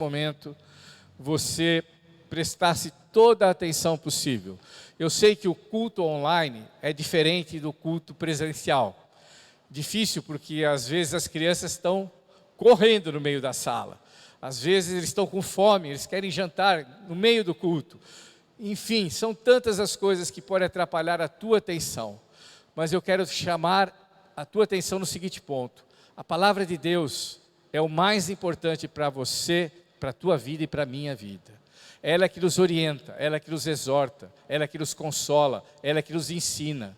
momento você prestasse toda a atenção possível. Eu sei que o culto online é diferente do culto presencial. Difícil porque às vezes as crianças estão correndo no meio da sala. Às vezes eles estão com fome, eles querem jantar no meio do culto. Enfim, são tantas as coisas que podem atrapalhar a tua atenção. Mas eu quero chamar a tua atenção no seguinte ponto. A palavra de Deus é o mais importante para você, para a tua vida e para a minha vida. Ela é que nos orienta, ela é que nos exorta, ela é que nos consola, ela é que nos ensina.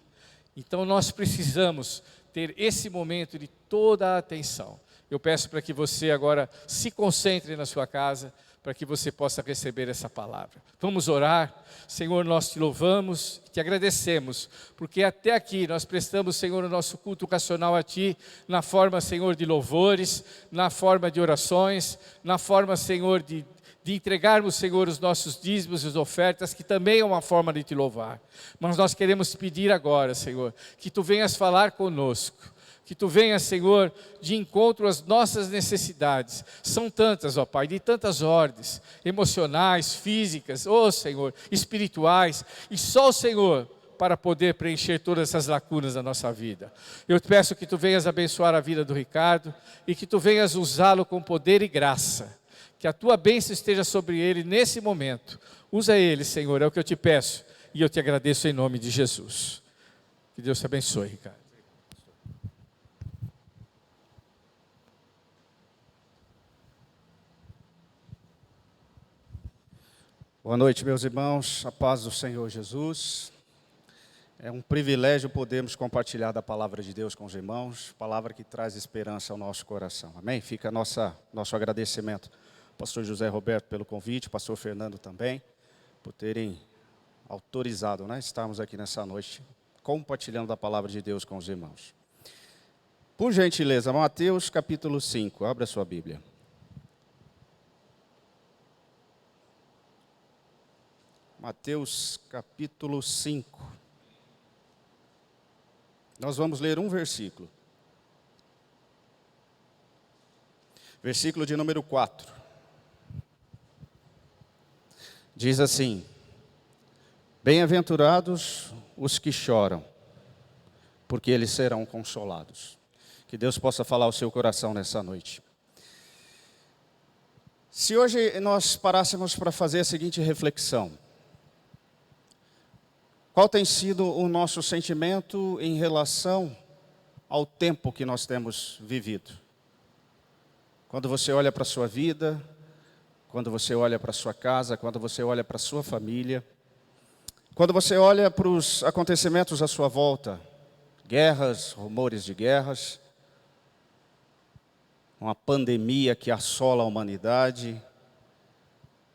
Então nós precisamos ter esse momento de toda a atenção. Eu peço para que você agora se concentre na sua casa, para que você possa receber essa palavra. Vamos orar. Senhor, nós te louvamos, te agradecemos, porque até aqui nós prestamos, Senhor, o nosso culto racional a Ti, na forma, Senhor, de louvores, na forma de orações, na forma, Senhor, de entregarmos, Senhor, os nossos dízimos e as ofertas, que também é uma forma de Te louvar. Mas nós queremos te pedir agora, Senhor, que Tu venhas falar conosco. Que Tu venhas, Senhor, de encontro às nossas necessidades. São tantas, ó Pai, de tantas ordens, emocionais, físicas, ó Senhor, espirituais. E só o Senhor para poder preencher todas essas lacunas da nossa vida. Eu te peço que Tu venhas abençoar a vida do Ricardo e que Tu venhas usá-lo com poder e graça. Que a Tua bênção esteja sobre ele nesse momento. Usa ele, Senhor, é o que eu te peço. E eu te agradeço em nome de Jesus. Que Deus te abençoe, Ricardo. Boa noite, meus irmãos, a paz do Senhor Jesus. É um privilégio podermos compartilhar da palavra de Deus com os irmãos, palavra que traz esperança ao nosso coração, amém? Fica nosso agradecimento, pastor José Roberto pelo convite, pastor Fernando também, por terem autorizado, estarmos aqui nessa noite, compartilhando da palavra de Deus com os irmãos. Por gentileza, Mateus capítulo 5, abra sua Bíblia. Mateus capítulo 5. Nós vamos ler um versículo. Versículo de número 4. Diz assim: Bem-aventurados os que choram, porque eles serão consolados. Que Deus possa falar ao seu coração nessa noite. Se hoje nós parássemos para fazer a seguinte reflexão: qual tem sido o nosso sentimento em relação ao tempo que nós temos vivido? Quando você olha para a sua vida, quando você olha para a sua casa, quando você olha para a sua família, quando você olha para os acontecimentos à sua volta, guerras, rumores de guerras, uma pandemia que assola a humanidade.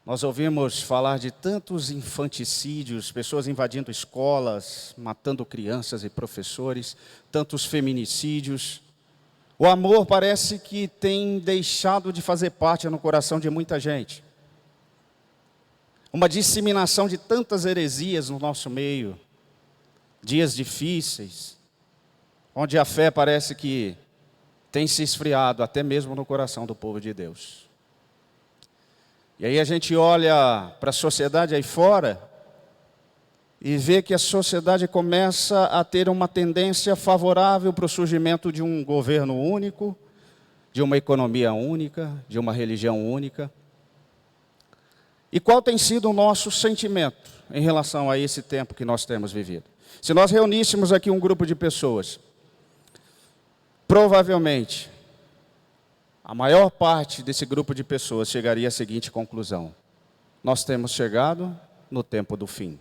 Nós ouvimos falar de tantos infanticídios, pessoas invadindo escolas, matando crianças e professores, tantos feminicídios. O amor parece que tem deixado de fazer parte no coração de muita gente. Uma disseminação de tantas heresias no nosso meio, dias difíceis, onde a fé parece que tem se esfriado até mesmo no coração do povo de Deus. E aí a gente olha para a sociedade aí fora e vê que a sociedade começa a ter uma tendência favorável para o surgimento de um governo único, de uma economia única, de uma religião única. E qual tem sido o nosso sentimento em relação a esse tempo que nós temos vivido? Se nós reuníssemos aqui um grupo de pessoas, provavelmente a maior parte desse grupo de pessoas chegaria à seguinte conclusão: nós temos chegado no tempo do fim.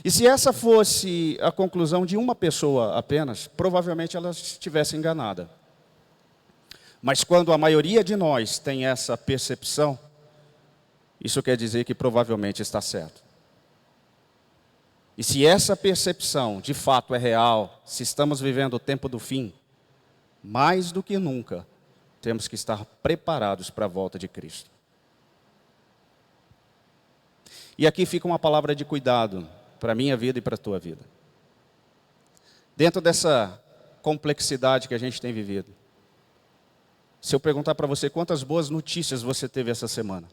E se essa fosse a conclusão de uma pessoa apenas, provavelmente ela estivesse enganada. Mas quando a maioria de nós tem essa percepção, isso quer dizer que provavelmente está certo. E se essa percepção de fato é real, se estamos vivendo o tempo do fim, mais do que nunca, temos que estar preparados para a volta de Cristo. E aqui fica uma palavra de cuidado para a minha vida e para a tua vida. Dentro dessa complexidade que a gente tem vivido, Se eu perguntar para você quantas boas notícias você teve essa semana,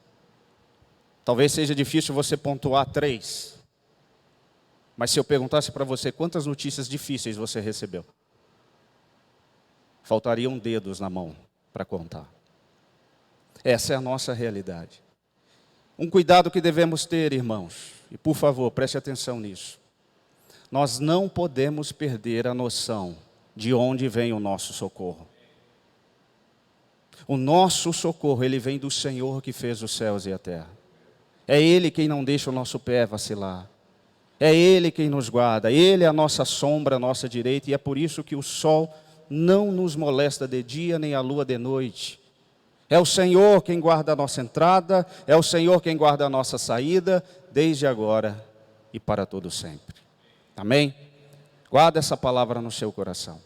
talvez seja difícil você pontuar 3. Mas se eu perguntasse para você quantas notícias difíceis você recebeu, faltariam dedos na mão para contar. Essa é a nossa realidade. Um cuidado que devemos ter, irmãos, e por favor, preste atenção nisso. Nós não podemos perder a noção de onde vem o nosso socorro. O nosso socorro, ele vem do Senhor que fez os céus e a terra. É Ele quem não deixa o nosso pé vacilar. É Ele quem nos guarda. Ele é a nossa sombra, a nossa direita, e é por isso que o sol não nos molesta de dia, nem a lua de noite. É o Senhor quem guarda a nossa entrada, é o Senhor quem guarda a nossa saída, desde agora e para todo sempre. Amém? Guarda essa palavra no seu coração.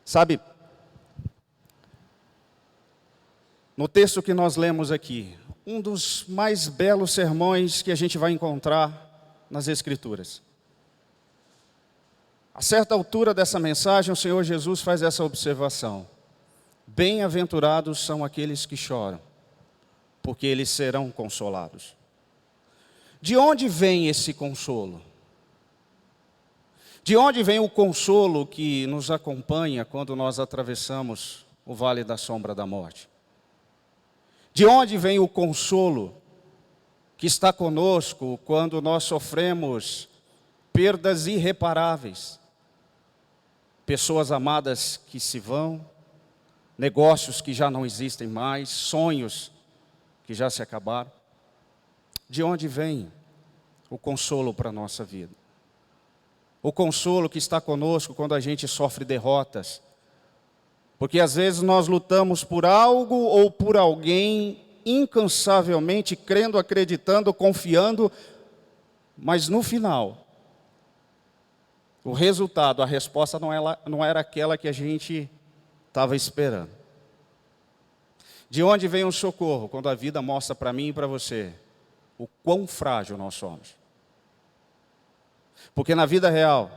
Sabe, no texto que nós lemos aqui, um dos mais belos sermões que a gente vai encontrar nas Escrituras. A certa altura dessa mensagem, o Senhor Jesus faz essa observação: bem-aventurados são aqueles que choram, porque eles serão consolados. De onde vem esse consolo? De onde vem o consolo que nos acompanha quando nós atravessamos o vale da sombra da morte? De onde vem o consolo que está conosco quando nós sofremos perdas irreparáveis? Pessoas amadas que se vão, negócios que já não existem mais, sonhos que já se acabaram. De onde vem o consolo para a nossa vida? O consolo que está conosco quando a gente sofre derrotas. Porque às vezes nós lutamos por algo ou por alguém incansavelmente, crendo, acreditando, confiando, mas no final, o resultado, a resposta não era aquela que a gente estava esperando. De onde vem o socorro? Quando a vida mostra para mim e para você o quão frágil nós somos. Porque na vida real,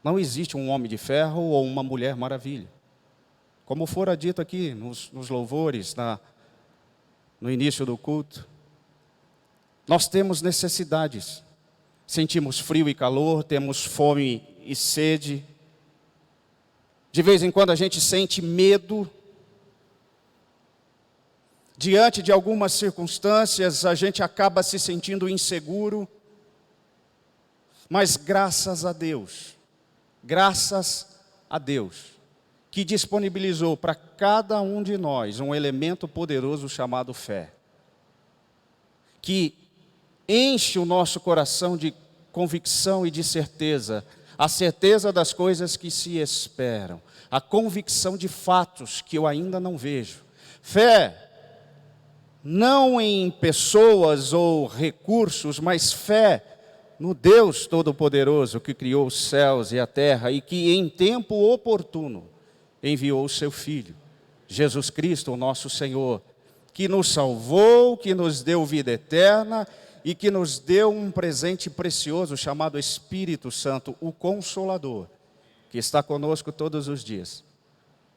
não existe um homem de ferro ou uma mulher maravilha. Como fora dito aqui nos louvores, no início do culto. Nós temos necessidades. Sentimos frio e calor, temos fome e sede. De vez em quando a gente sente medo. Diante de algumas circunstâncias, a gente acaba se sentindo inseguro. Mas graças a Deus, que disponibilizou para cada um de nós um elemento poderoso chamado fé, que enche o nosso coração de convicção e de certeza, a certeza das coisas que se esperam, a convicção de fatos que eu ainda não vejo. Fé, não em pessoas ou recursos, mas fé no Deus Todo-Poderoso que criou os céus e a terra e que em tempo oportuno enviou o seu Filho, Jesus Cristo, o nosso Senhor, que nos salvou, que nos deu vida eterna e que nos deu um presente precioso chamado Espírito Santo, o Consolador, que está conosco todos os dias,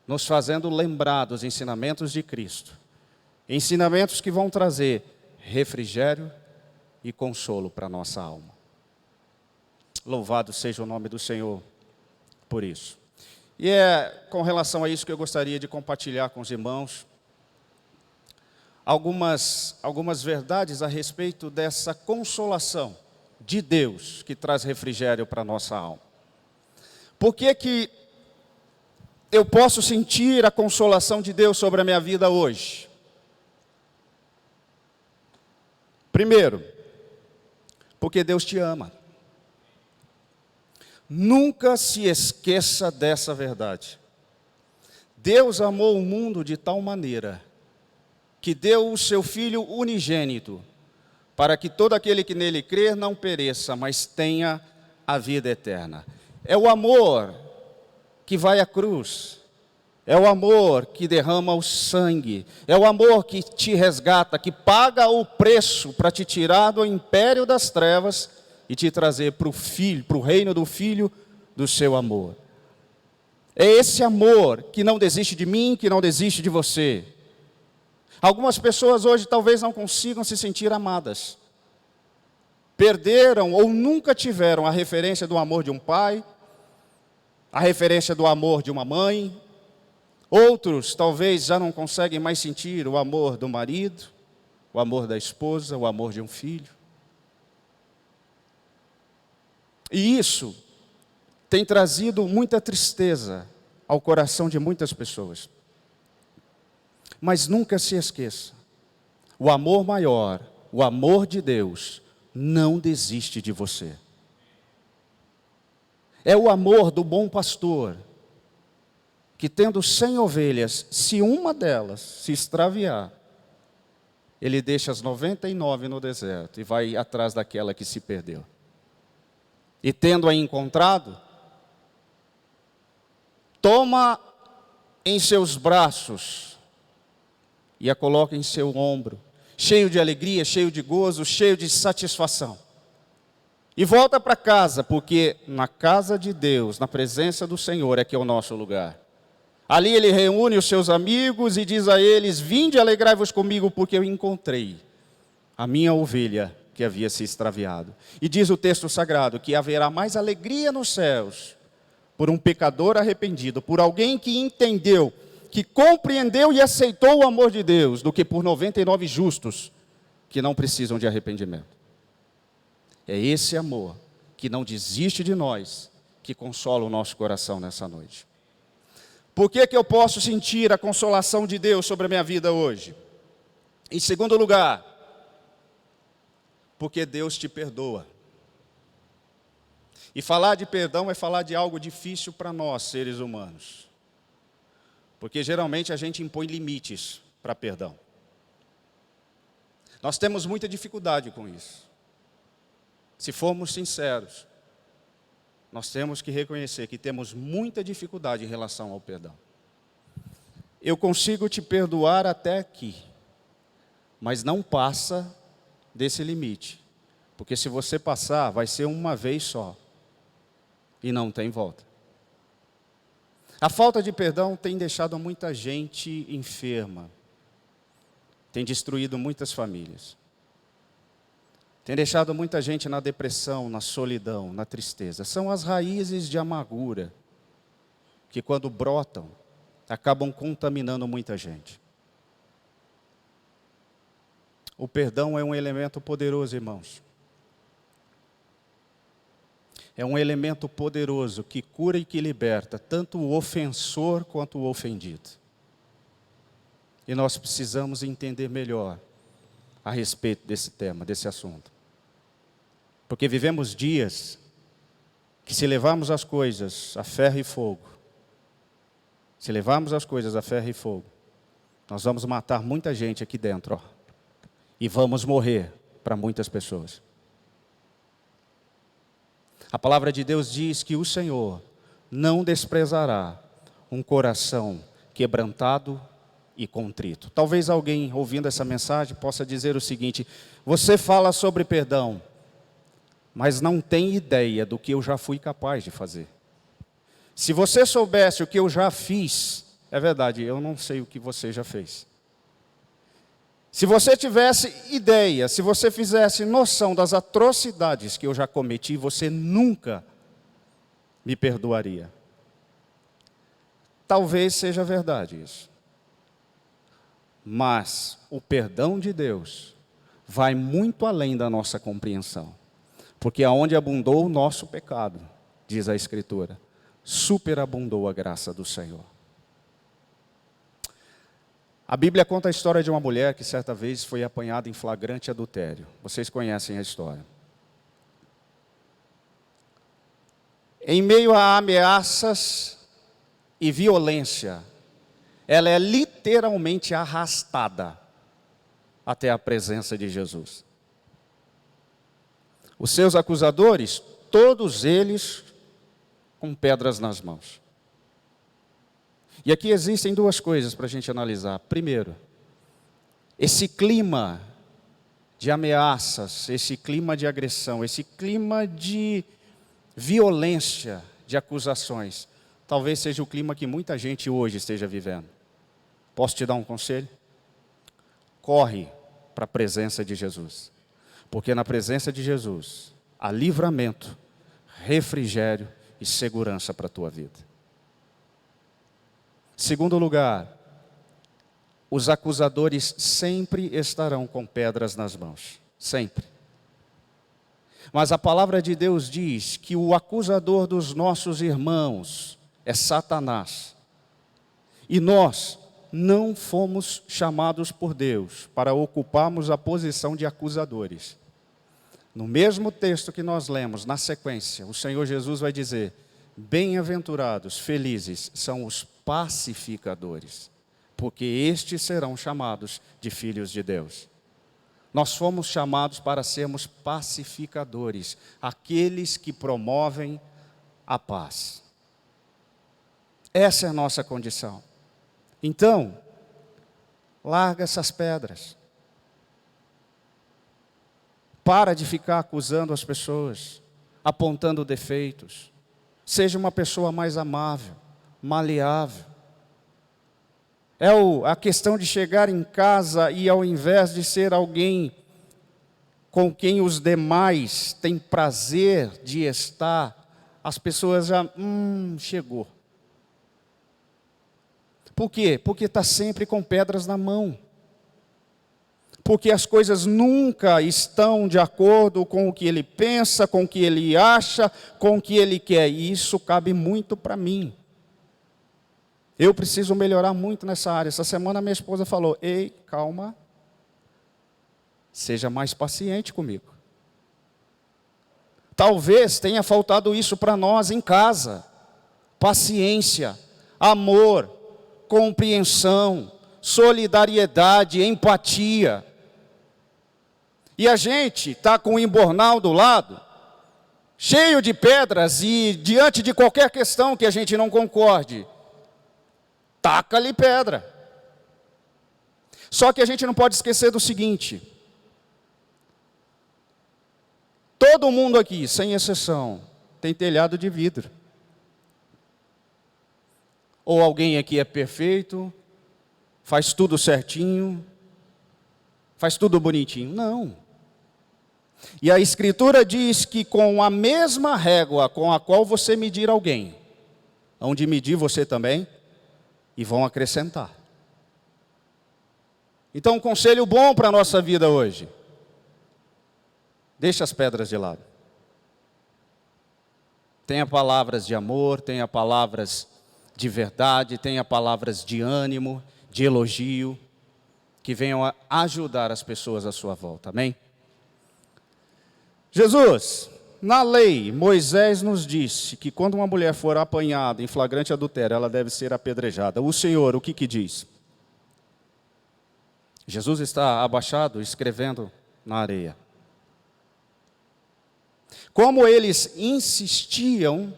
nos fazendo lembrar dos ensinamentos de Cristo, ensinamentos que vão trazer refrigério e consolo para a nossa alma. Louvado seja o nome do Senhor por isso. E é com relação a isso que eu gostaria de compartilhar com os irmãos algumas verdades a respeito dessa consolação de Deus que traz refrigério para a nossa alma. Por que que eu posso sentir a consolação de Deus sobre a minha vida hoje? Primeiro, porque Deus te ama. Nunca se esqueça dessa verdade. Deus amou o mundo de tal maneira que deu o seu Filho unigênito, para que todo aquele que nele crer não pereça, mas tenha a vida eterna. É o amor que vai à cruz, é o amor que derrama o sangue, é o amor que te resgata, que paga o preço para te tirar do império das trevas e te trazer para o Filho, para o reino do Filho do seu amor. É esse amor que não desiste de mim, que não desiste de você. Algumas pessoas hoje talvez não consigam se sentir amadas. Perderam ou nunca tiveram a referência do amor de um pai, a referência do amor de uma mãe. Outros talvez já não conseguem mais sentir o amor do marido, o amor da esposa, o amor de um filho. E isso tem trazido muita tristeza ao coração de muitas pessoas. Mas nunca se esqueça, o amor maior, o amor de Deus, não desiste de você. É o amor do bom pastor, que tendo 100 ovelhas, se uma delas se extraviar, ele deixa as 99 no deserto e vai atrás daquela que se perdeu. E tendo-a encontrado, toma em seus braços e a coloca em seu ombro, cheio de alegria, cheio de gozo, cheio de satisfação. E volta para casa, porque na casa de Deus, na presença do Senhor, é que é o nosso lugar. Ali ele reúne os seus amigos e diz a eles: vinde, alegrai-vos comigo, porque eu encontrei a minha ovelha que havia se extraviado. E diz o texto sagrado que haverá mais alegria nos céus por um pecador arrependido, por alguém que entendeu, que compreendeu e aceitou o amor de Deus, do que por 99 justos que não precisam de arrependimento. É esse amor que não desiste de nós, que consola o nosso coração nessa noite. Por que eu posso sentir a consolação de Deus sobre a minha vida hoje? Em segundo lugar, porque Deus te perdoa. E falar de perdão é falar de algo difícil para nós, seres humanos. Porque geralmente a gente impõe limites para perdão. Nós temos muita dificuldade com isso. Se formos sinceros, nós temos que reconhecer que temos muita dificuldade em relação ao perdão. Eu consigo te perdoar até aqui, mas não passa desse limite. Porque se você passar, vai ser uma vez só. E não tem volta. A falta de perdão tem deixado muita gente enferma. Tem destruído muitas famílias. Tem deixado muita gente na depressão, na solidão, na tristeza. São as raízes de amargura que, quando brotam, acabam contaminando muita gente. O perdão é um elemento poderoso, irmãos. É um elemento poderoso que cura e que liberta tanto o ofensor quanto o ofendido. E nós precisamos entender melhor a respeito desse tema, desse assunto. Porque vivemos dias que, se levarmos as coisas a ferro e fogo, nós vamos matar muita gente aqui dentro, e vamos morrer para muitas pessoas. A palavra de Deus diz que o Senhor não desprezará um coração quebrantado e contrito. Talvez alguém ouvindo essa mensagem possa dizer o seguinte: você fala sobre perdão, mas não tem ideia do que eu já fui capaz de fazer. Se você soubesse o que eu já fiz, é verdade, eu não sei o que você já fez. Se você tivesse ideia, se você fizesse noção das atrocidades que eu já cometi, você nunca me perdoaria. Talvez seja verdade isso. Mas o perdão de Deus vai muito além da nossa compreensão. Porque aonde abundou o nosso pecado, diz a Escritura, superabundou a graça do Senhor. A Bíblia conta a história de uma mulher que certa vez foi apanhada em flagrante adultério. Vocês conhecem a história. Em meio a ameaças e violência, ela é literalmente arrastada até a presença de Jesus. Os seus acusadores, todos eles com pedras nas mãos. E aqui existem duas coisas para a gente analisar. Primeiro, esse clima de ameaças, esse clima de agressão, esse clima de violência, de acusações, talvez seja o clima que muita gente hoje esteja vivendo. Posso te dar um conselho? Corre para a presença de Jesus. Porque na presença de Jesus há livramento, refrigério e segurança para a tua vida. Segundo lugar, os acusadores sempre estarão com pedras nas mãos. Sempre. Mas a palavra de Deus diz que o acusador dos nossos irmãos é Satanás. E nós não fomos chamados por Deus para ocuparmos a posição de acusadores. No mesmo texto que nós lemos, na sequência, o Senhor Jesus vai dizer: bem-aventurados, felizes são os pacificadores, porque estes serão chamados de filhos de Deus. Nós fomos chamados para sermos pacificadores, aqueles que promovem a paz. Essa é a nossa condição. Então, larga essas pedras. Para de ficar acusando as pessoas, apontando defeitos. Seja uma pessoa mais amável, maleável. É a questão de chegar em casa e, ao invés de ser alguém com quem os demais têm prazer de estar, as pessoas já, chegou. Por quê? Porque está sempre com pedras na mão. Porque as coisas nunca estão de acordo com o que ele pensa, com o que ele acha, com o que ele quer. E isso cabe muito para mim. Eu preciso melhorar muito nessa área. Essa semana minha esposa falou: ei, calma, seja mais paciente comigo. Talvez tenha faltado isso para nós em casa. Paciência, amor, compreensão, solidariedade, empatia. E a gente está com o embornal do lado, cheio de pedras, e diante de qualquer questão que a gente não concorde, taca-lhe pedra. Só que a gente não pode esquecer do seguinte: todo mundo aqui, sem exceção, tem telhado de vidro. Ou alguém aqui é perfeito, faz tudo certinho, faz tudo bonitinho. Não. E a Escritura diz que com a mesma régua com a qual você medir alguém, hão de medir você também, e vão acrescentar. Então, um conselho bom para a nossa vida hoje: deixa as pedras de lado. Tenha palavras de amor, tenha palavras de verdade, tenha palavras de ânimo, de elogio, que venham a ajudar as pessoas à sua volta. Amém? Jesus, na lei, Moisés nos disse que quando uma mulher for apanhada em flagrante adultério, ela deve ser apedrejada. O Senhor, o que diz? Jesus está abaixado, escrevendo na areia. Como eles insistiam,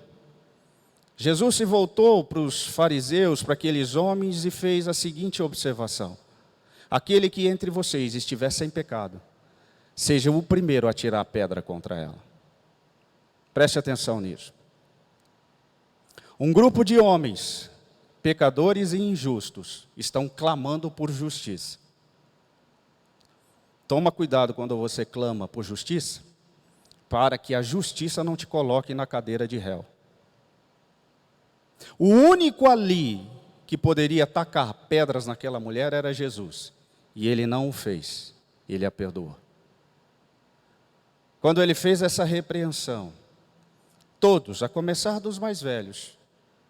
Jesus se voltou para os fariseus, para aqueles homens, e fez a seguinte observação: aquele que entre vocês estiver sem pecado, seja o primeiro a tirar a pedra contra ela. Preste atenção nisso. Um grupo de homens, pecadores e injustos, estão clamando por justiça. Toma cuidado quando você clama por justiça, para que a justiça não te coloque na cadeira de réu. O único ali que poderia tacar pedras naquela mulher era Jesus. E ele não o fez, ele a perdoou. Quando ele fez essa repreensão, todos, a começar dos mais velhos,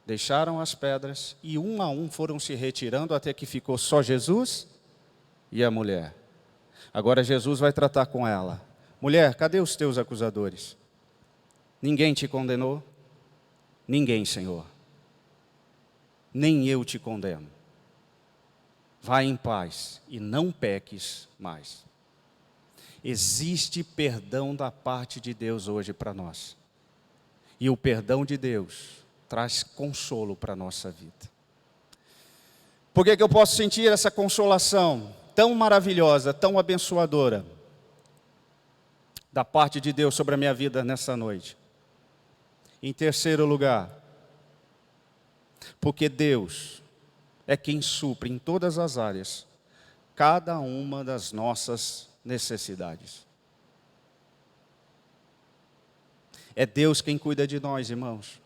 deixaram as pedras e um a um foram se retirando até que ficou só Jesus e a mulher. Agora Jesus vai tratar com ela: mulher, cadê os teus acusadores? Ninguém te condenou? Ninguém, Senhor. Nem eu te condeno. Vai em paz e não peques mais. Existe perdão da parte de Deus hoje para nós. E o perdão de Deus traz consolo para a nossa vida. Por que eu posso sentir essa consolação tão maravilhosa, tão abençoadora da parte de Deus sobre a minha vida nessa noite? Em terceiro lugar, Porque Deus é quem supre em todas as áreas cada uma das nossas necessidades. É Deus quem cuida de nós, irmãos.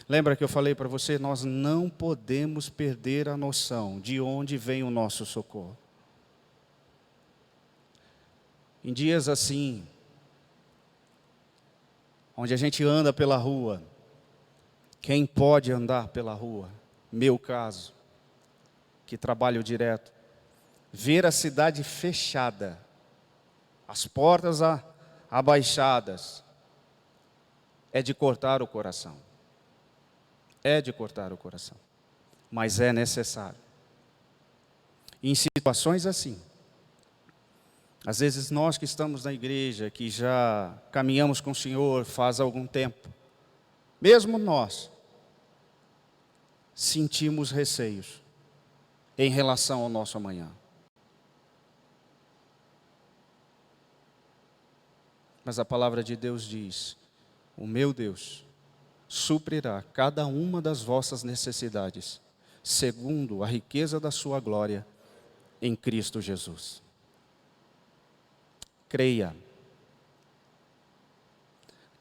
Lembra que eu falei para você, nós não podemos perder a noção de onde vem o nosso socorro. Em dias assim, onde a gente anda pela rua, quem pode andar pela rua? Meu caso, que trabalho direto, ver a cidade fechada, as portas abaixadas, é de cortar o coração. É de cortar o coração, mas é necessário. Em situações assim, às vezes nós que estamos na igreja, que já caminhamos com o Senhor faz algum tempo, mesmo nós, sentimos receios em relação ao nosso amanhã. Mas a palavra de Deus diz, o meu Deus suprirá cada uma das vossas necessidades, segundo a riqueza da sua glória em Cristo Jesus. Creia.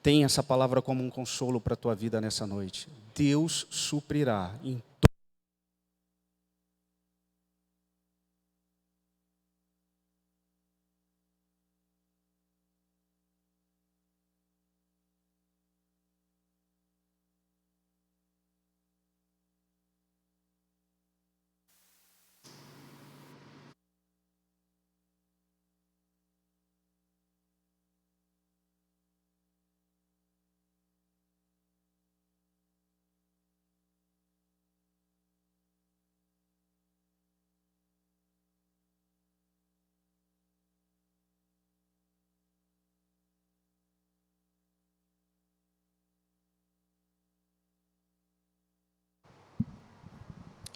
Tenha essa palavra como um consolo para a tua vida nessa noite. Deus suprirá em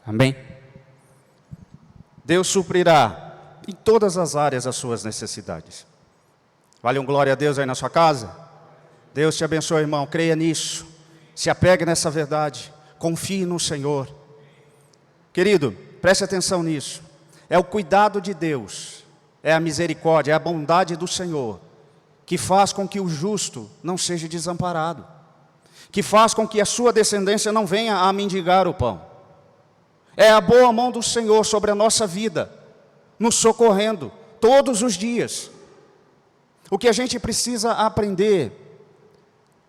Amém? Deus suprirá em todas as áreas as suas necessidades. Vale um glória a Deus aí na sua casa? Deus te abençoe, irmão, creia nisso. Se apegue nessa verdade, confie no Senhor. Querido, preste atenção nisso. É o cuidado de Deus, é a misericórdia, é a bondade do Senhor, que faz com que o justo não seja desamparado, que faz com que a sua descendência não venha a mendigar o pão. É a boa mão do Senhor sobre a nossa vida, nos socorrendo todos os dias. O que a gente precisa aprender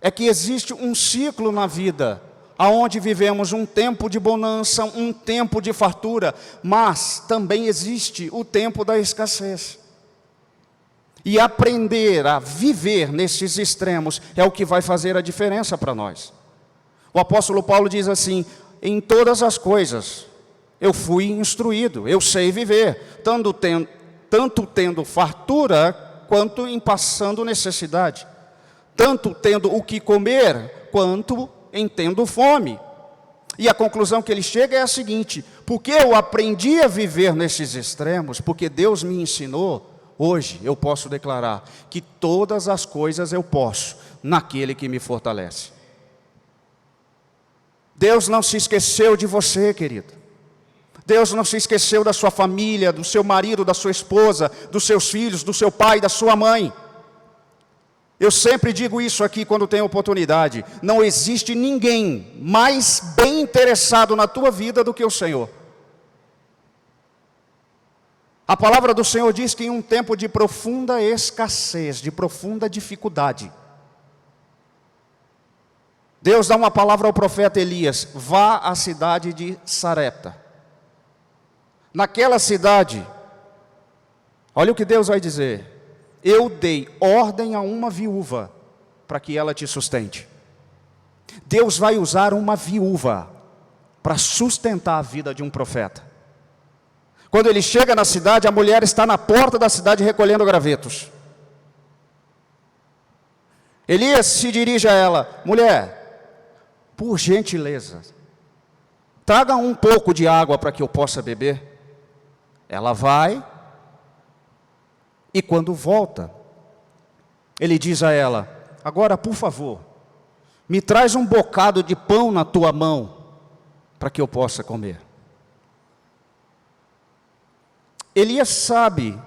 é que existe um ciclo na vida, aonde vivemos um tempo de bonança, um tempo de fartura, mas também existe o tempo da escassez. E aprender a viver nesses extremos é o que vai fazer a diferença para nós. O apóstolo Paulo diz assim, em todas as coisas eu fui instruído, eu sei viver, tanto tendo fartura, quanto em passando necessidade. Tanto tendo o que comer, quanto em tendo fome. E a conclusão que ele chega é a seguinte, porque eu aprendi a viver nesses extremos, porque Deus me ensinou, hoje eu posso declarar que todas as coisas eu posso, naquele que me fortalece. Deus não se esqueceu de você, querido. Deus não se esqueceu da sua família, do seu marido, da sua esposa, dos seus filhos, do seu pai, da sua mãe. Eu sempre digo isso aqui quando tenho oportunidade. Não existe ninguém mais bem interessado na tua vida do que o Senhor. A palavra do Senhor diz que em um tempo de profunda escassez, de profunda dificuldade, Deus dá uma palavra ao profeta Elias, vá à cidade de Sarepta. Naquela cidade, olha o que Deus vai dizer, eu dei ordem a uma viúva para que ela te sustente. Deus vai usar uma viúva para sustentar a vida de um profeta. Quando ele chega na cidade, a mulher está na porta da cidade recolhendo gravetos. Elias se dirige a ela, mulher, por gentileza, traga um pouco de água para que eu possa beber. Ela vai, e quando volta, ele diz a ela, agora por favor, Me traz um bocado de pão na tua mão, para que eu possa comer. Elias sabe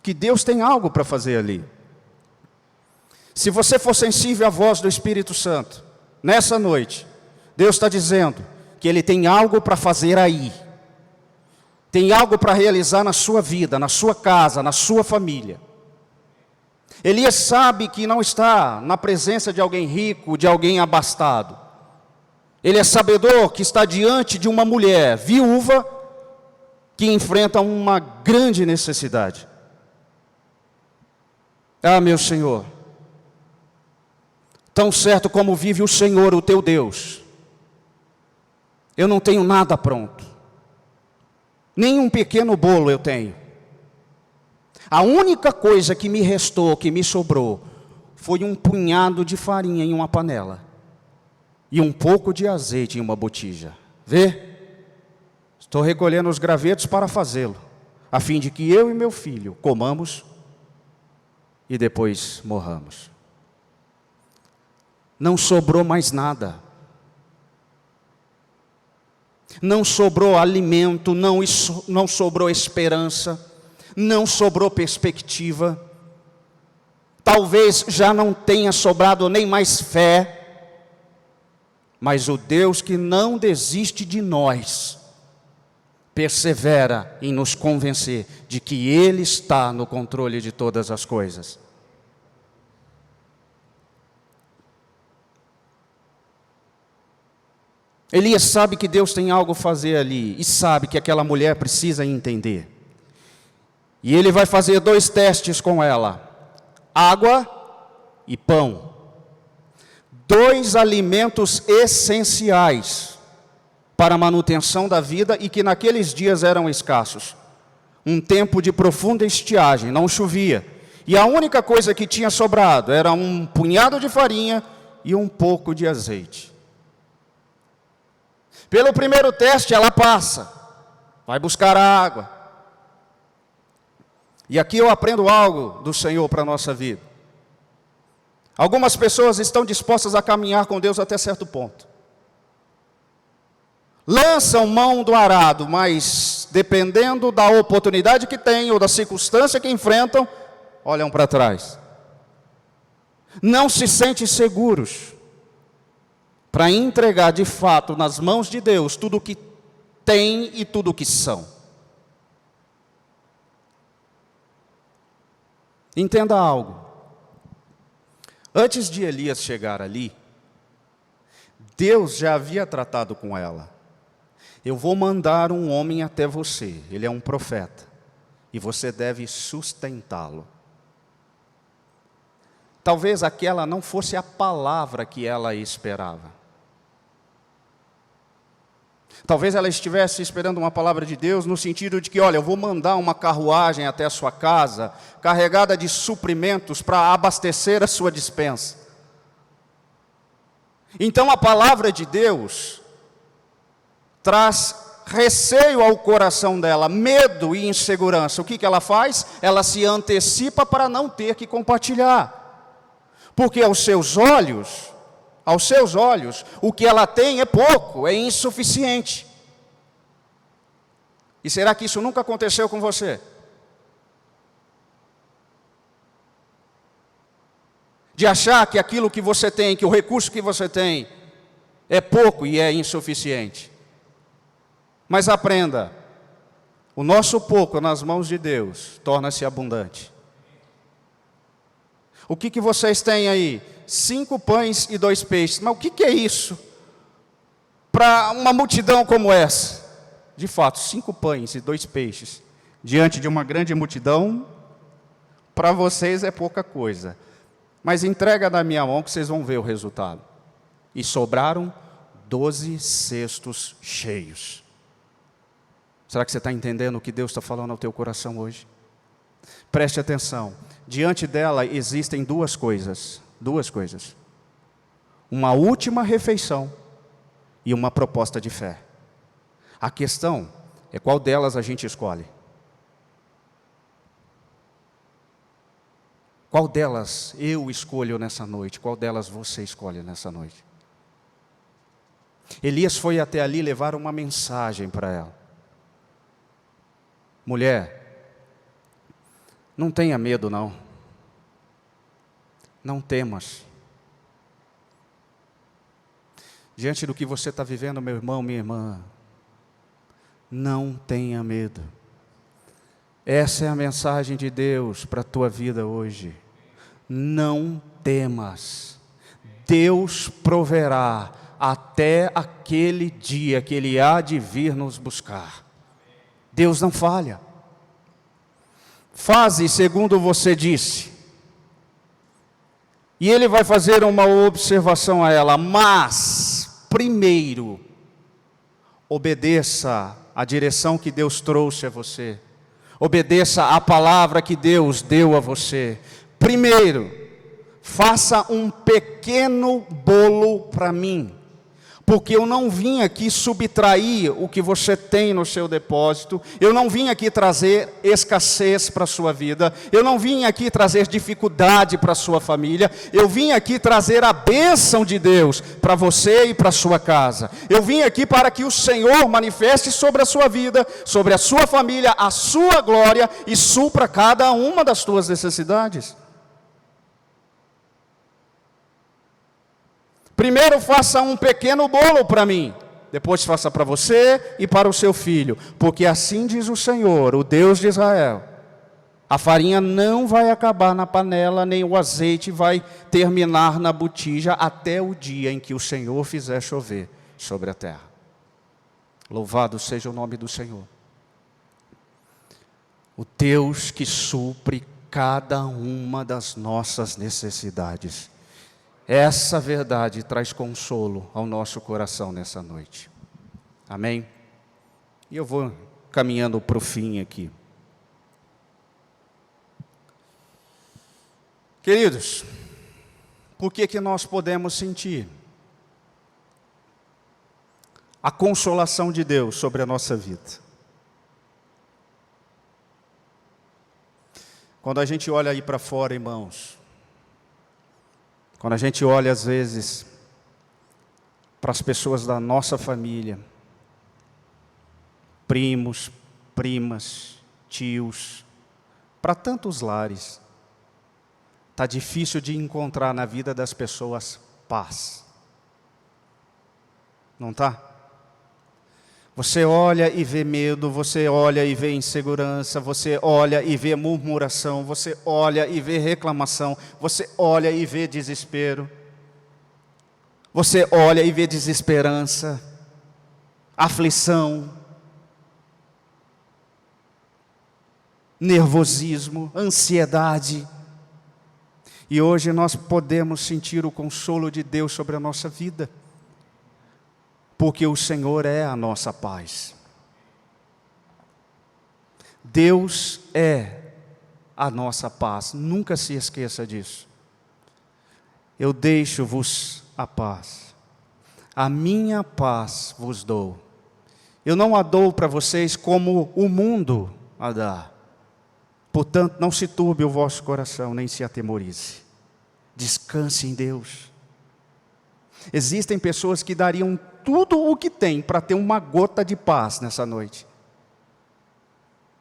que Deus tem algo para fazer ali. Se você for sensível à voz do Espírito Santo, nessa noite, Deus está dizendo que Ele tem algo para fazer aí. Tem algo para realizar na sua vida, na sua casa, na sua família. Elias sabe que não está na presença de alguém rico, de alguém abastado. Ele é sabedor que está diante de uma mulher viúva que enfrenta uma grande necessidade. Ah, meu Senhor, tão certo como vive o Senhor, o teu Deus, eu não tenho nada pronto. Nem um pequeno bolo eu tenho. A única coisa que me restou, que me sobrou, foi um punhado de farinha em uma panela e um pouco de azeite em uma botija. Vê? Estou recolhendo os gravetos para fazê-lo, a fim de que eu e meu filho comamos e depois morramos. Não sobrou mais nada. Não sobrou alimento, não sobrou esperança, não sobrou perspectiva. Talvez já não tenha sobrado nem mais fé, mas o Deus que não desiste de nós, persevera em nos convencer de que Ele está no controle de todas as coisas. Elias sabe que Deus tem algo a fazer ali, e sabe que aquela mulher precisa entender. E ele vai fazer 2 testes com ela: água e pão. 2 alimentos essenciais para a manutenção da vida e que naqueles dias eram escassos. Um tempo de profunda estiagem, não chovia. E a única coisa que tinha sobrado era um punhado de farinha e um pouco de azeite. Pelo primeiro teste ela passa, vai buscar a água. E aqui eu aprendo algo do Senhor para a nossa vida. Algumas pessoas estão dispostas a caminhar com Deus até certo ponto. Lançam mão do arado, mas dependendo da oportunidade que têm ou da circunstância que enfrentam, olham para trás. Não se sentem seguros para entregar de fato nas mãos de Deus tudo o que têm e tudo o que são. Entenda algo. Antes de Elias chegar ali, Deus já havia tratado com ela. Eu vou mandar um homem até você, ele é um profeta, e você deve sustentá-lo. Talvez aquela não fosse a palavra que ela esperava. Talvez ela estivesse esperando uma palavra de Deus no sentido de que, olha, eu vou mandar uma carruagem até a sua casa, carregada de suprimentos para abastecer a sua despensa. Então a palavra de Deus traz receio ao coração dela, medo e insegurança. O que ela faz? Ela se antecipa para não ter que compartilhar. Porque aos seus olhos, o que ela tem é pouco, é insuficiente. E será que isso nunca aconteceu com você? De achar que aquilo que você tem, que o recurso que você tem, é pouco e é insuficiente. Mas aprenda, o nosso pouco nas mãos de Deus torna-se abundante. O que vocês têm aí? 5 pães e 2 peixes. Mas o que é isso? Para uma multidão como essa? De fato, 5 pães e 2 peixes. Diante de uma grande multidão, para vocês é pouca coisa. Mas entrega na minha mão que vocês vão ver o resultado. E sobraram 12 cestos cheios. Será que você está entendendo o que Deus está falando ao teu coração hoje? Preste atenção. Diante dela existem 2 coisas. 2 coisas. Uma última refeição e uma proposta de fé. A questão é qual delas a gente escolhe. Qual delas eu escolho nessa noite? Qual delas você escolhe nessa noite? Elias foi até ali levar uma mensagem para ela. Mulher, não tenha medo não. Não temas. Diante do que você está vivendo, meu irmão, minha irmã, não tenha medo. Essa é a mensagem de Deus para a tua vida hoje. Não temas. Deus proverá até aquele dia que Ele há de vir nos buscar. Deus não falha. Faze segundo você disse. E Ele vai fazer uma observação a ela, mas, primeiro, obedeça a direção que Deus trouxe a você. Obedeça a palavra que Deus deu a você. Primeiro, faça um pequeno bolo para mim. Porque eu não vim aqui subtrair o que você tem no seu depósito. Eu não vim aqui trazer escassez para a sua vida. Eu não vim aqui trazer dificuldade para a sua família. Eu vim aqui trazer a bênção de Deus para você e para a sua casa. Eu vim aqui para que o Senhor manifeste sobre a sua vida, sobre a sua família, a sua glória e supra cada uma das tuas necessidades. Primeiro faça um pequeno bolo para mim, depois faça para você e para o seu filho, porque assim diz o Senhor, o Deus de Israel: a farinha não vai acabar na panela, nem o azeite vai terminar na botija, até o dia em que o Senhor fizer chover sobre a terra. Louvado seja o nome do Senhor. O Deus que supre cada uma das nossas necessidades. Essa verdade traz consolo ao nosso coração nessa noite. Amém? E eu vou caminhando para o fim aqui. Queridos, por que nós podemos sentir a consolação de Deus sobre a nossa vida? Quando a gente olha aí para fora, irmãos, quando a gente olha às vezes para as pessoas da nossa família, primos, primas, tios, para tantos lares, está difícil de encontrar na vida das pessoas paz. Não está? Você olha e vê medo, você olha e vê insegurança, você olha e vê murmuração, você olha e vê reclamação, você olha e vê desespero, você olha e vê desesperança, aflição, nervosismo, ansiedade. E hoje nós podemos sentir o consolo de Deus sobre a nossa vida, porque o Senhor é a nossa paz. Deus é a nossa paz, nunca se esqueça disso. Eu deixo-vos a paz, a minha paz vos dou. Eu não a dou para vocês como o mundo a dá. Portanto, não se turbe o vosso coração, nem se atemorize. Descanse em Deus. Existem pessoas que dariam tudo o que têm para ter uma gota de paz nessa noite.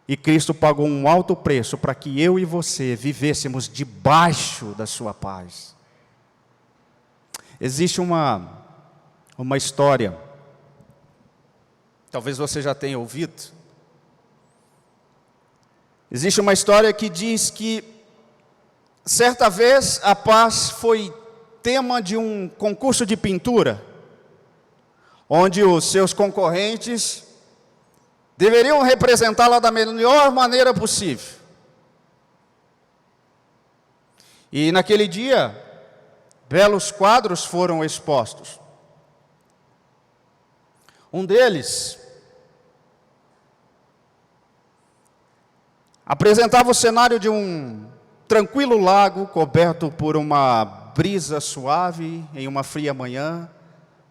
E Cristo pagou um alto preço para que eu e você vivêssemos debaixo da sua paz. Existe uma história, talvez você já tenha ouvido. Existe uma história que diz que certa vez a paz foi tema de um concurso de pintura, onde os seus concorrentes deveriam representá-la da melhor maneira possível. E naquele dia, belos quadros foram expostos. Um deles apresentava o cenário de um tranquilo lago coberto por uma brisa suave em uma fria manhã,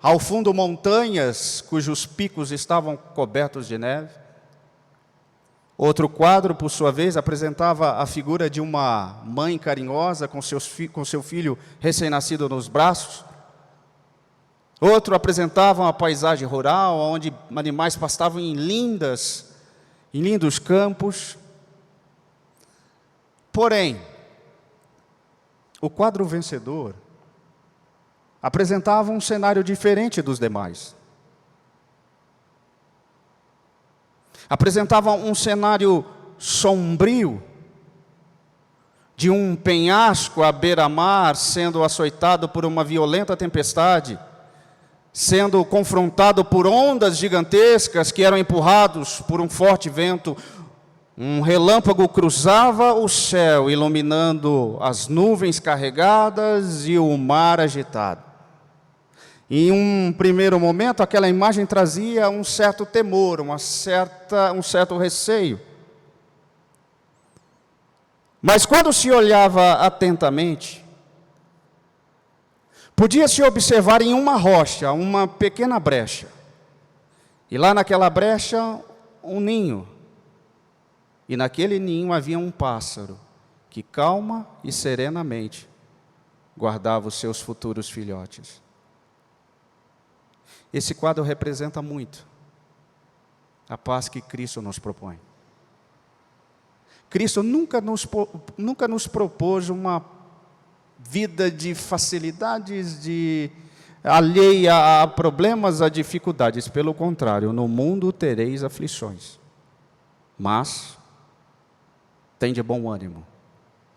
ao fundo montanhas cujos picos estavam cobertos de neve. Outro quadro, por sua vez, apresentava a figura de uma mãe carinhosa com seu filho recém-nascido nos braços. Outro apresentava uma paisagem rural, onde animais pastavam em lindos campos. Porém, o quadro vencedor apresentava um cenário diferente dos demais. Apresentava um cenário sombrio, de um penhasco à beira-mar sendo açoitado por uma violenta tempestade, sendo confrontado por ondas gigantescas que eram empurrados por um forte vento. Um relâmpago cruzava o céu, iluminando as nuvens carregadas e o mar agitado. Em um primeiro momento, aquela imagem trazia um certo temor, um certo receio. Mas quando se olhava atentamente, podia-se observar em uma rocha, uma pequena brecha. E lá naquela brecha, um ninho. E naquele ninho havia um pássaro, que calma e serenamente guardava os seus futuros filhotes. Esse quadro representa muito a paz que Cristo nos propõe. Cristo nunca nos propôs uma vida de facilidades, alheia a problemas, a dificuldades. Pelo contrário, no mundo tereis aflições. Mas tende bom ânimo,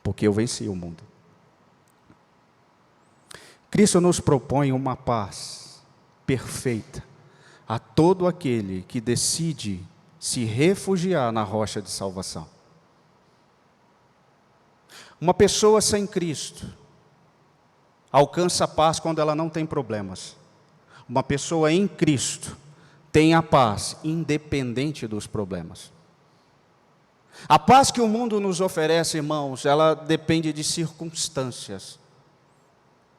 porque eu venci o mundo. Cristo nos propõe uma paz perfeita a todo aquele que decide se refugiar na rocha de salvação. Uma pessoa sem Cristo alcança a paz quando ela não tem problemas. Uma pessoa em Cristo tem a paz independente dos problemas. A paz que o mundo nos oferece, irmãos, ela depende de circunstâncias.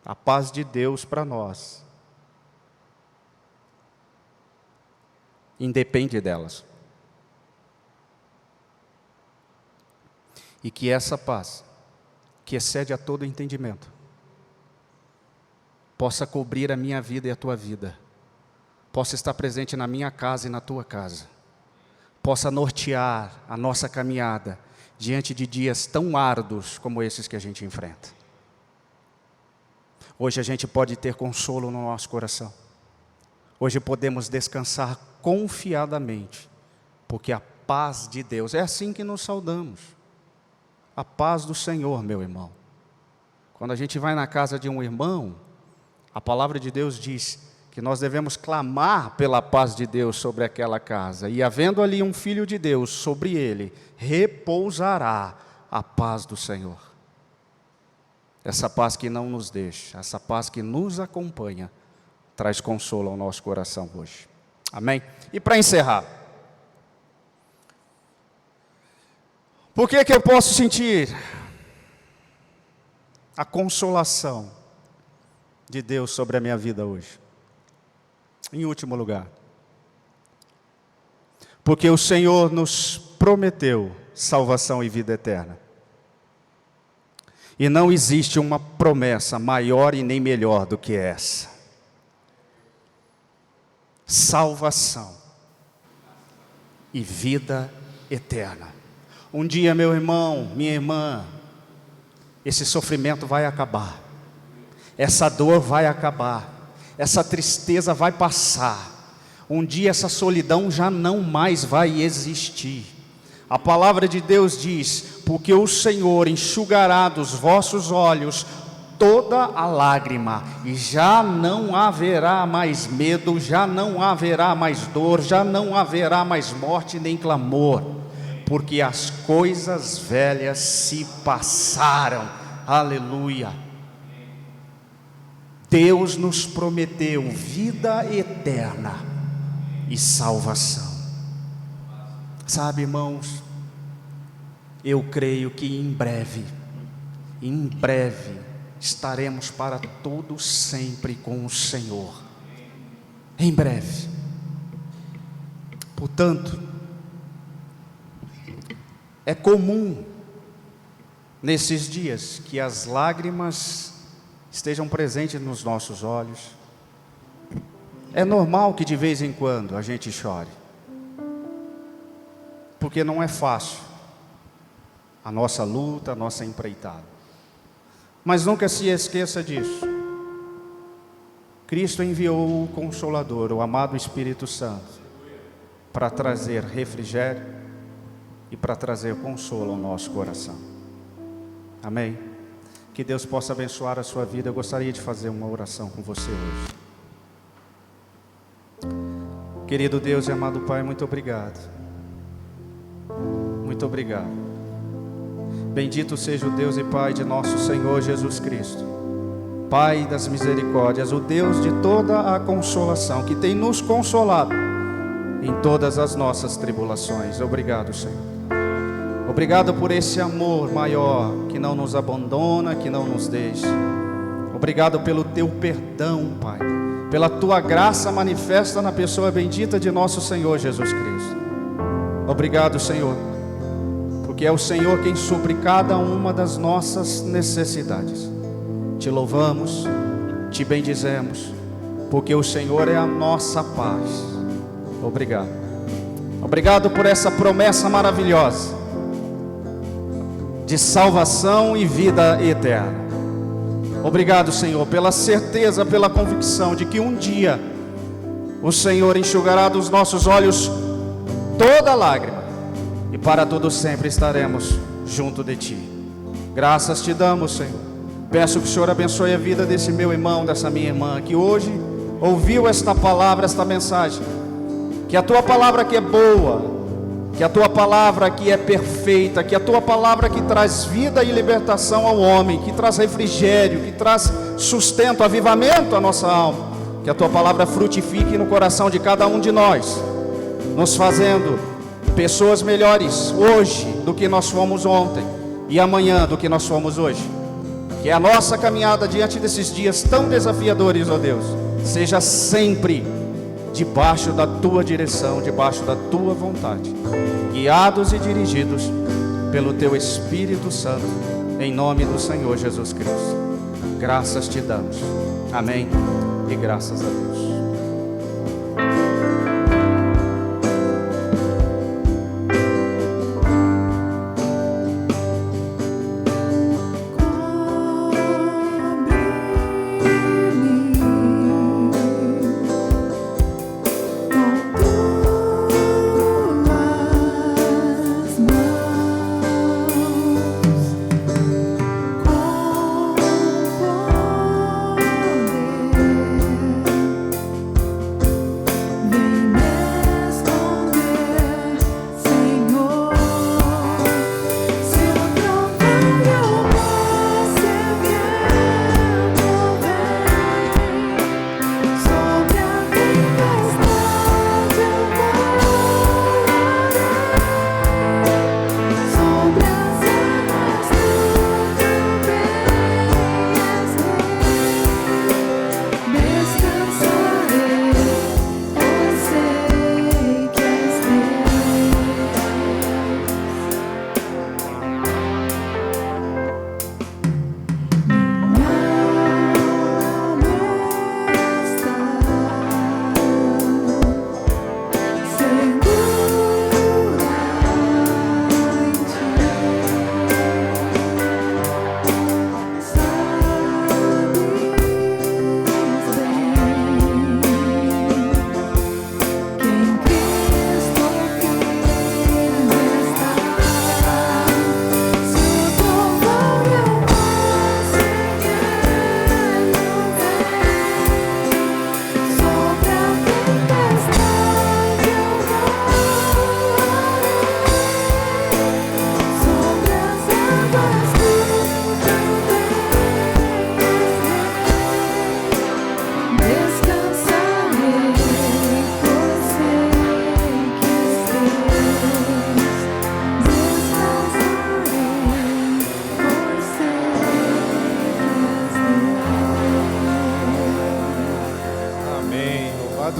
A paz de Deus para nós independe delas. E que essa paz, que excede a todo entendimento, possa cobrir a minha vida e a tua vida, possa estar presente na minha casa e na tua casa, possa nortear a nossa caminhada diante de dias tão árduos como esses que a gente enfrenta. Hoje a gente pode ter consolo no nosso coração. Hoje podemos descansar confiadamente, porque a paz de Deus, é assim que nos saudamos. A paz do Senhor, meu irmão. Quando a gente vai na casa de um irmão, a palavra de Deus diz que nós devemos clamar pela paz de Deus sobre aquela casa, e havendo ali um filho de Deus, sobre ele repousará a paz do Senhor. Essa paz que não nos deixa, essa paz que nos acompanha, traz consolo ao nosso coração hoje. Amém? E para encerrar, por que eu posso sentir a consolação de Deus sobre a minha vida hoje? Em último lugar, porque o Senhor nos prometeu salvação e vida eterna. E não existe uma promessa maior e nem melhor do que essa. Salvação e vida eterna. Um dia, meu irmão, minha irmã, esse sofrimento vai acabar, essa dor vai acabar, essa tristeza vai passar. Um dia essa solidão já não mais vai existir. A palavra de Deus diz: porque o Senhor enxugará dos vossos olhos toda a lágrima, e já não haverá mais medo, já não haverá mais dor, já não haverá mais morte nem clamor, porque as coisas velhas se passaram. Aleluia. Deus nos prometeu vida eterna e salvação. Sabe, irmãos, eu creio que em breve estaremos para todo sempre com o Senhor. Em breve. Portanto, É comum nesses dias que as lágrimas estejam presentes nos nossos olhos. É normal que de vez em quando a gente chore, porque não é fácil a nossa luta, a nossa empreitada. Mas nunca se esqueça disso. Cristo enviou o Consolador, o amado Espírito Santo, para trazer refrigério e para trazer consolo ao nosso coração. Amém? Que Deus possa abençoar a sua vida. Eu gostaria de fazer uma oração com você hoje. Querido Deus e amado Pai, muito obrigado. Muito obrigado. Bendito seja o Deus e Pai de nosso Senhor Jesus Cristo, Pai das misericórdias, o Deus de toda a consolação, que tem nos consolado em todas as nossas tribulações. Obrigado, Senhor. Obrigado por esse amor maior que não nos abandona, que não nos deixa. Obrigado pelo teu perdão, Pai, pela tua graça manifesta na pessoa bendita de nosso Senhor Jesus Cristo. Obrigado, Senhor, porque é o Senhor quem supre cada uma das nossas necessidades. Te louvamos, te bendizemos, porque o Senhor é a nossa paz. Obrigado. Obrigado por essa promessa maravilhosa de salvação e vida eterna. Obrigado, Senhor, pela certeza, pela convicção de que um dia o Senhor enxugará dos nossos olhos toda lágrima e para todo sempre estaremos junto de Ti. Graças te damos, Senhor. Peço que o Senhor abençoe a vida desse meu irmão, dessa minha irmã, que hoje ouviu esta palavra, esta mensagem. Que a Tua palavra que é boa, que a Tua palavra que é perfeita, que a Tua palavra que traz vida e libertação ao homem, que traz refrigério, que traz sustento, avivamento à nossa alma, que a Tua palavra frutifique no coração de cada um de nós, nos fazendo pessoas melhores hoje do que nós fomos ontem e amanhã do que nós fomos hoje. Que a nossa caminhada diante desses dias tão desafiadores, ó Deus, seja sempre debaixo da Tua direção, debaixo da Tua vontade, guiados e dirigidos pelo Teu Espírito Santo, em nome do Senhor Jesus Cristo. Graças te damos. Amém e graças a Deus.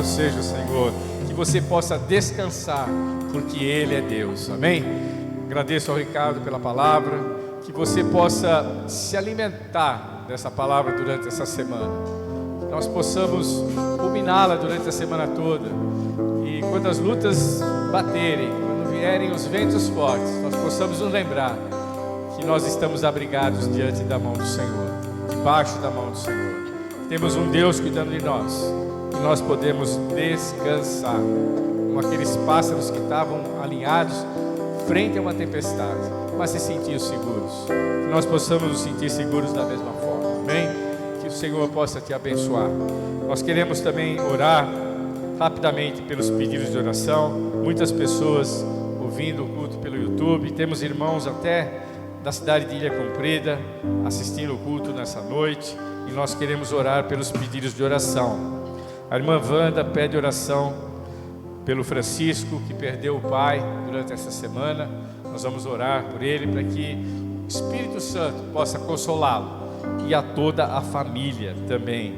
Seja o Senhor, que você possa descansar, porque Ele é Deus, amém? Agradeço ao Ricardo pela palavra, que você possa se alimentar dessa palavra durante essa semana, que nós possamos ruminá-la durante a semana toda, e quando as lutas baterem, quando vierem os ventos fortes, nós possamos nos lembrar que nós estamos abrigados diante da mão do Senhor, debaixo da mão do Senhor. Temos um Deus cuidando de nós, e nós podemos descansar, como aqueles pássaros que estavam alinhados frente a uma tempestade, mas se sentiam seguros. Que nós possamos nos sentir seguros da mesma forma, amém? Que o Senhor possa te abençoar. Nós queremos também orar rapidamente pelos pedidos de oração. Muitas pessoas ouvindo o culto pelo YouTube, temos irmãos até da cidade de Ilha Comprida assistindo o culto nessa noite, e nós queremos orar pelos pedidos de oração. A irmã Wanda pede oração pelo Francisco, que perdeu o pai durante essa semana. Nós vamos orar por ele, para que o Espírito Santo possa consolá-lo, e a toda a família também.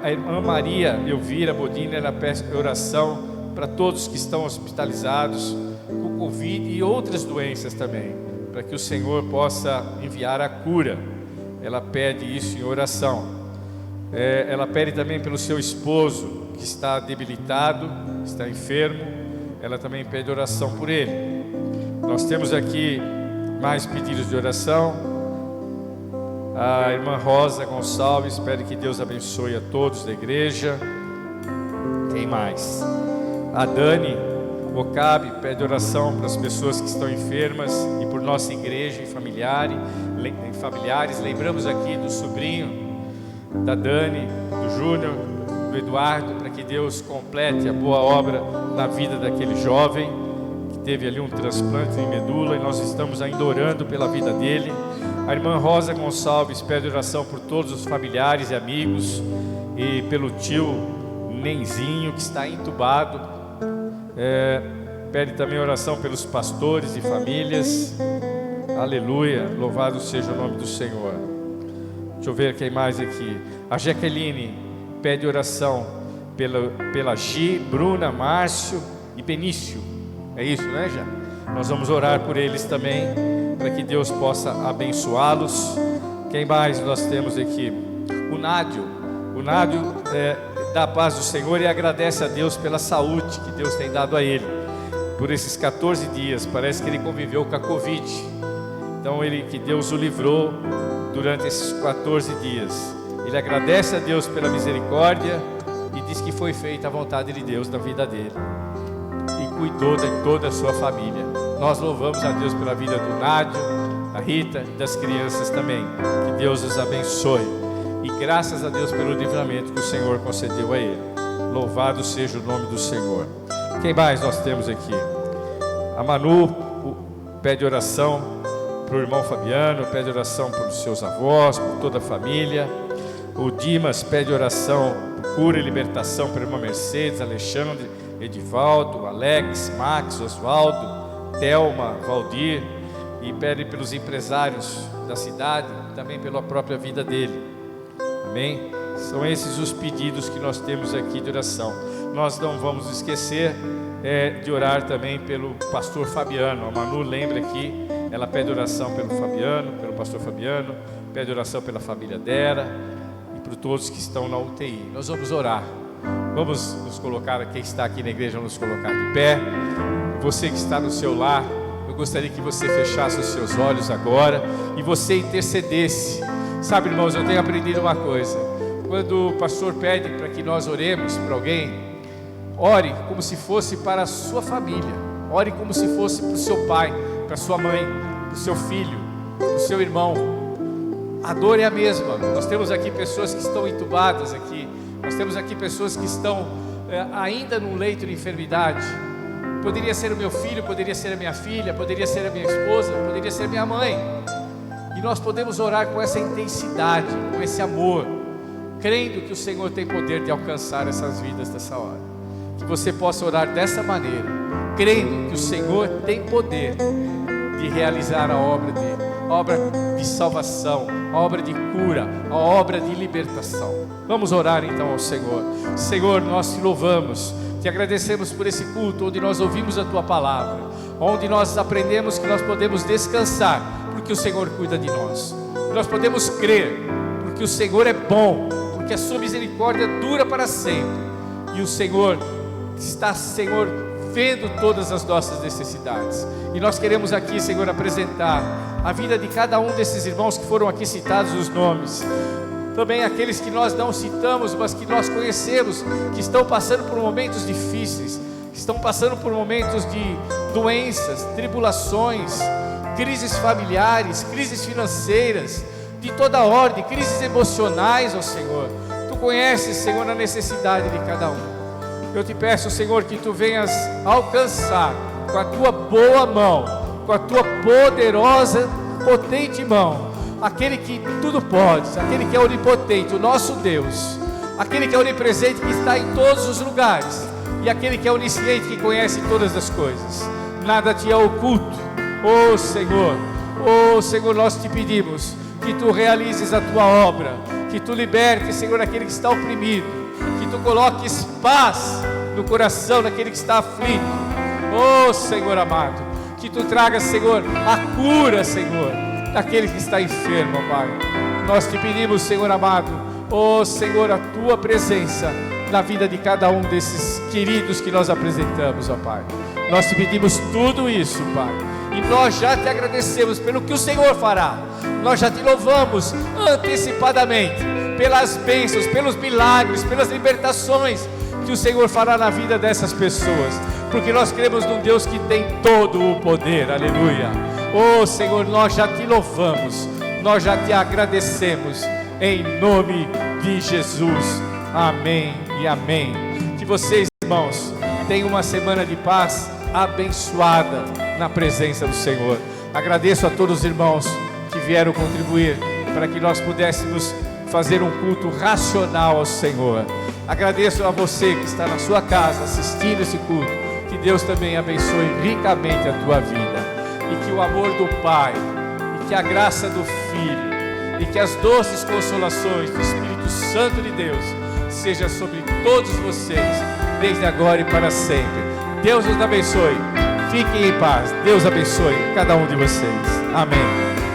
A irmã Maria Elvira Bodini, ela pede oração para todos que estão hospitalizados com Covid e outras doenças também, para que o Senhor possa enviar a cura. Ela pede isso em oração. Ela pede também pelo seu esposo, que está debilitado, está enfermo. Ela também pede oração por ele. Nós temos aqui mais pedidos de oração. A irmã Rosa Gonçalves pede que Deus abençoe a todos da igreja. Quem mais? A Dani Ocabe pede oração para as pessoas que estão enfermas e por nossa igreja e familiares. Lembramos aqui do sobrinho da Dani, do Júnior, do Eduardo, para que Deus complete a boa obra na vida daquele jovem que teve ali um transplante em medula, e nós estamos ainda orando pela vida dele. A irmã Rosa Gonçalves pede oração por todos os familiares e amigos, e pelo tio Nenzinho, que está entubado. Pede também oração pelos pastores e famílias. Aleluia, louvado seja o nome do Senhor. Deixa eu ver quem mais aqui. A Jaqueline pede oração pela Gi, Bruna, Márcio e Benício. É isso, né, Já? Nós vamos orar por eles também, para que Deus possa abençoá-los. Quem mais nós temos aqui? O Nádio dá a paz do Senhor e agradece a Deus pela saúde que Deus tem dado a ele. Por esses 14 dias, parece que ele conviveu com a Covid. Então que Deus o livrou durante esses 14 dias. Ele agradece a Deus pela misericórdia e diz que foi feita a vontade de Deus na vida dele, e cuidou de toda a sua família. Nós louvamos a Deus pela vida do Nádio, da Rita e das crianças também. Que Deus os abençoe, e graças a Deus pelo livramento que o Senhor concedeu a ele. Louvado seja o nome do Senhor. Quem mais nós temos aqui? A Manu pede oração para o irmão Fabiano, pede oração para os seus avós, por toda a família. O Dimas pede oração por cura e libertação para a irmã Mercedes, Alexandre, Edivaldo, Alex, Max, Oswaldo, Thelma, Valdir, e pede pelos empresários da cidade, também pela própria vida dele. Amém? São esses os pedidos que nós temos aqui de oração. Nós não vamos esquecer de orar também pelo pastor Fabiano. A Manu lembra aqui, ela pede oração pelo Fabiano, pelo pastor Fabiano, pede oração pela família dela e por todos que estão na UTI. Nós vamos orar. Vamos nos colocar, quem está aqui na igreja, vamos nos colocar de pé. Você que está no seu lar, eu gostaria que você fechasse os seus olhos agora e você intercedesse. Sabe, irmãos, eu tenho aprendido uma coisa. Quando o pastor pede para que nós oremos para alguém, ore como se fosse para a sua família. Ore como se fosse para o seu pai, para a sua mãe, para o seu filho, para o seu irmão. A dor é a mesma. Nós temos aqui pessoas que estão entubadas aqui. Nós temos aqui pessoas que estão ainda num leito de enfermidade. Poderia ser o meu filho, poderia ser a minha filha, poderia ser a minha esposa, poderia ser a minha mãe. E nós podemos orar com essa intensidade, com esse amor, crendo que o Senhor tem poder de alcançar essas vidas dessa hora. Que você possa orar dessa maneira, crendo que o Senhor tem poder de realizar a obra dele, a obra de salvação, a obra de cura, a obra de libertação. Vamos orar então ao Senhor. Senhor, nós te louvamos, te agradecemos por esse culto onde nós ouvimos a tua palavra. onde nós aprendemos que nós podemos descansar, porque o Senhor cuida de nós. Nós podemos crer, porque o Senhor é bom, porque a sua misericórdia dura para sempre. E o Senhor está, Senhor, vendo todas as nossas necessidades. E nós queremos aqui, Senhor, apresentar a vida de cada um desses irmãos que foram aqui citados os nomes. Também aqueles que nós não citamos, mas que nós conhecemos, que estão passando por momentos difíceis, que estão passando por momentos de doenças, tribulações, crises familiares, crises financeiras, de toda ordem, crises emocionais, ó Senhor. Tu conheces, Senhor, a necessidade de cada um. Eu te peço, Senhor, que tu venhas alcançar com a tua boa mão, com a tua poderosa, potente mão, aquele que tudo pode, aquele que é onipotente, o nosso Deus, aquele que é onipresente, que está em todos os lugares, e aquele que é onisciente, que conhece todas as coisas. Nada te é oculto, ó Senhor, nós te pedimos que tu realizes a tua obra, que tu libertes, Senhor, aquele que está oprimido, que tu coloques paz no coração daquele que está aflito, ó Senhor amado, que tu tragas, Senhor, a cura, Senhor, daquele que está enfermo, ó Pai. Nós te pedimos, Senhor amado, ó Senhor, a tua presença na vida de cada um desses queridos que nós apresentamos, ó Pai. Nós te pedimos tudo isso, Pai, e nós já te agradecemos pelo que o Senhor fará. Nós já te louvamos antecipadamente pelas bênçãos, pelos milagres, pelas libertações que o Senhor fará na vida dessas pessoas, porque nós cremos num Deus que tem todo o poder, aleluia. Oh Senhor, nós já te louvamos, nós já te agradecemos, em nome de Jesus, amém e amém. Que vocês, irmãos, tenham uma semana de paz abençoada na presença do Senhor. Agradeço a todos os irmãos que vieram contribuir para que nós pudéssemos fazer um culto racional ao Senhor. Agradeço a você que está na sua casa assistindo esse culto. Que Deus também abençoe ricamente a tua vida, e que o amor do Pai, e que a graça do Filho, e que as doces consolações do Espírito Santo de Deus seja sobre todos vocês, desde agora e para sempre. Deus os abençoe. Fiquem em paz. Deus abençoe cada um de vocês. Amém.